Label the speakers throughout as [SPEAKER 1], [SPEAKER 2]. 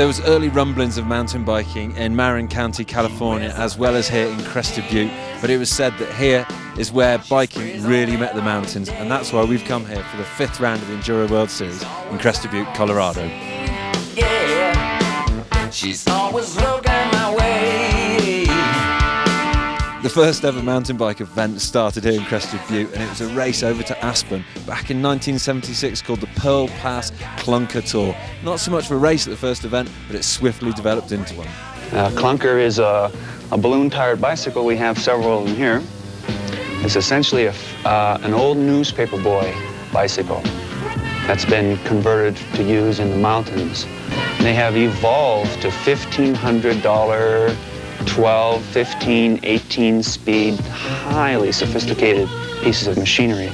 [SPEAKER 1] There was early rumblings of mountain biking in Marin County, California, as well as here in Crested Butte, but it was said that here is where biking really met the mountains, and that's why we've come here for the 5th round of the Enduro World Series in Crested Butte, Colorado.
[SPEAKER 2] Yeah, she's always looking my way.
[SPEAKER 1] The first ever mountain bike event started here in Crested Butte, and it was a race over to Aspen back in 1976 called the Pearl Pass Clunker Tour. Not so much of a race at the first event, but it swiftly developed into one.
[SPEAKER 3] Clunker is a balloon-tired bicycle. We have several of them here. It's essentially an old newspaper boy bicycle that's been converted to use in the mountains. And they have evolved to $1,500 12, 15, 18 speed, highly sophisticated pieces of machinery.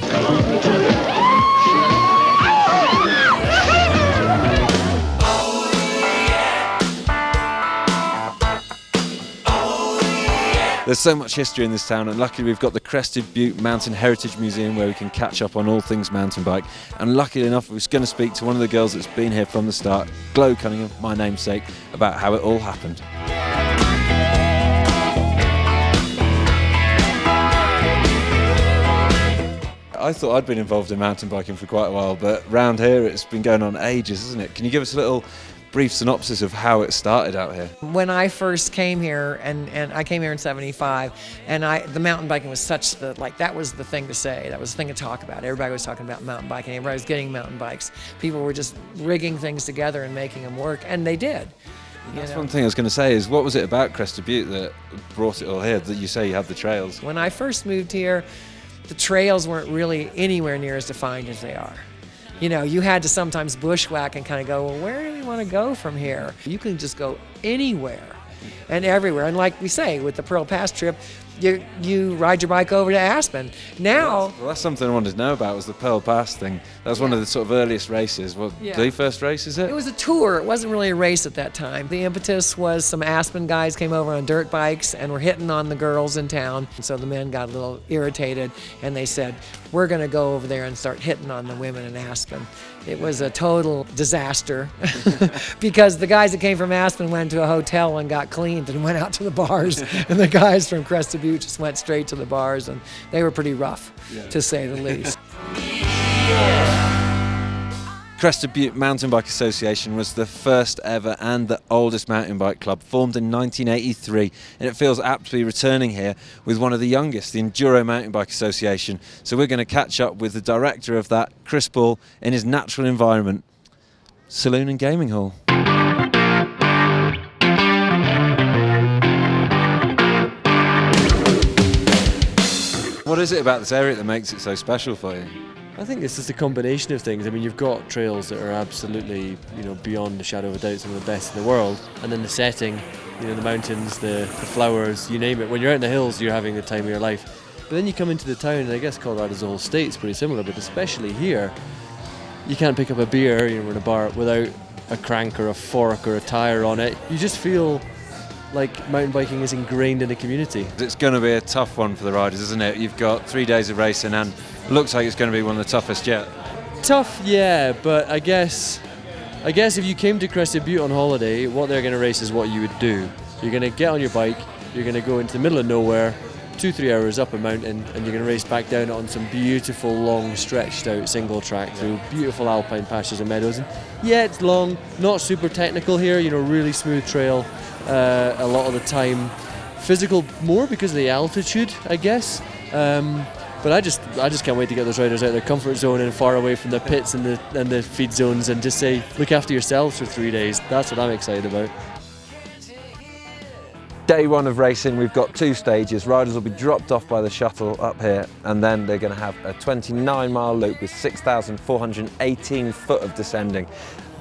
[SPEAKER 1] There's so much history in this town, and luckily we've got the Crested Butte Mountain Heritage Museum where we can catch up on all things mountain bike. And luckily enough, I was going to speak to one of the girls that's been here from the start, Glo Cunningham, my namesake, about how it all happened. I thought I'd been involved in mountain biking for quite a while, but round here it's been going on ages, isn't it? Can you give us a little brief synopsis of how it started out here?
[SPEAKER 4] When I first came here, and I came here in '75, and the mountain biking was such that was the thing to say, that was the thing to talk about. Everybody was talking about mountain biking, everybody was getting mountain bikes. People were just rigging things together and making them work, and they did.
[SPEAKER 1] That's one thing I was going to say is, what was it about Crested Butte that brought it all here, that you say you have the trails?
[SPEAKER 4] When I first moved here, the trails weren't really anywhere near as defined as they are. You know, you had to sometimes bushwhack and kind of go, well, where do we want to go from here? You can just go anywhere and everywhere. And like we say, with the Pearl Pass trip, you ride your bike over to Aspen. Now...
[SPEAKER 1] Well, that's something I wanted to know about, was the Pearl Pass thing. That was one of the sort of earliest races. Well, the first race, is it?
[SPEAKER 4] It was a tour. It wasn't really a race at that time. The impetus was some Aspen guys came over on dirt bikes and were hitting on the girls in town. So the men got a little irritated, and they said, we're going to go over there and start hitting on the women in Aspen. It was a total disaster because the guys that came from Aspen went to a hotel and got cleaned and went out to the bars, and the guys from Crested Butte just went straight to the bars, and they were pretty rough, to say the least.
[SPEAKER 1] Crested Butte Mountain Bike Association was the first ever and the oldest mountain bike club, formed in 1983, and it feels apt to be returning here with one of the youngest, the Enduro Mountain Bike Association. So we're going to catch up with the director of that, Chris Ball, in his natural environment, Saloon and Gaming Hall. What is it about this area that makes it so special for you?
[SPEAKER 5] I think it's just a combination of things. I mean, you've got trails that are absolutely, beyond a shadow of a doubt some of the best in the world, and then the setting, the mountains, the flowers, you name it. When you're out in the hills, you're having the time of your life. But then you come into the town, and I guess Colorado's whole state's pretty similar, but especially here, you can't pick up a beer in a bar without a crank or a fork or a tire on it. You just feel like mountain biking is ingrained in the community. It's
[SPEAKER 1] going to be a tough one for the riders, isn't it? You've got 3 days of racing, and it looks like it's going to be one of the toughest yet.
[SPEAKER 5] Tough, yeah, but I guess if you came to Crested Butte on holiday, what they're going to race is what you would do. You're going to get on your bike, you're going to go into the middle of nowhere, 2-3 hours up a mountain, and you're going to race back down on some beautiful, long, stretched out single track through beautiful alpine pastures and meadows. And yeah, it's long, not super technical here, really smooth trail a lot of the time. Physical more because of the altitude, I guess. But I just can't wait to get those riders out of their comfort zone and far away from the pits and the feed zones, and just say, look after yourselves for 3 days. That's what I'm excited about.
[SPEAKER 1] Day one of racing, we've got 2 stages. Riders will be dropped off by the shuttle up here, and then they're going to have a 29-mile loop with 6,418 foot of descending.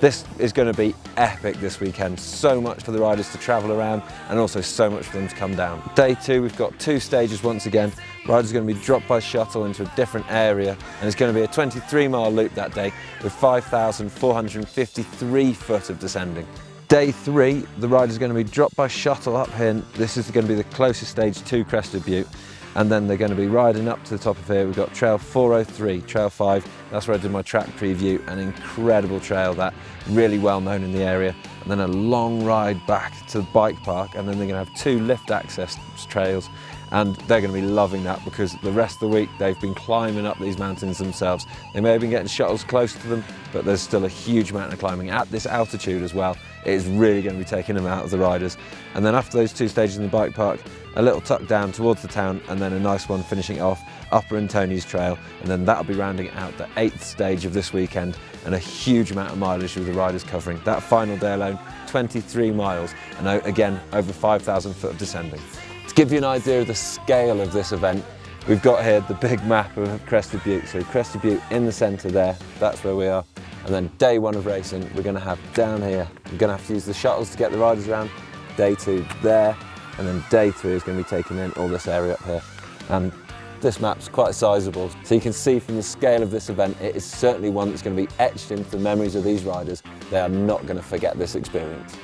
[SPEAKER 1] This is going to be epic this weekend. So much for the riders to travel around, and also so much for them to come down. Day 2, we've got 2 stages once again. Riders are going to be dropped by shuttle into a different area, and it's going to be a 23-mile loop that day with 5,453 foot of descending. Day 3, the riders are going to be dropped by shuttle up here, and this is going to be the closest stage to Crested Butte. and then they're going to be riding up to the top of here. We've got Trail 403, Trail 5, that's where I did my track preview, an incredible trail that, really well known in the area, and then a long ride back to the bike park, and then they're going to have 2 lift access trails, and they're going to be loving that because the rest of the week they've been climbing up these mountains themselves. They may have been getting shuttles close to them, but there's still a huge amount of climbing at this altitude as well. It is really going to be taking them out of the riders. And then after those 2 stages in the bike park, a little tuck down towards the town, and then a nice one finishing off Upper Antonies Trail, and then that'll be rounding out the 8th stage of this weekend, and a huge amount of mileage with the riders covering. That final day alone, 23 miles, and again, over 5,000 foot of descending. To give you an idea of the scale of this event, we've got here the big map of Crested Butte. So Crested Butte in the centre there, that's where we are. And then day 1 of racing, we're going to have down here, we're going to have to use the shuttles to get the riders around. Day 2 there, and then day 3 is going to be taking in all this area up here. And this map's quite sizable, so you can see from the scale of this event, it is certainly one that's going to be etched into the memories of these riders. They are not going to forget this experience.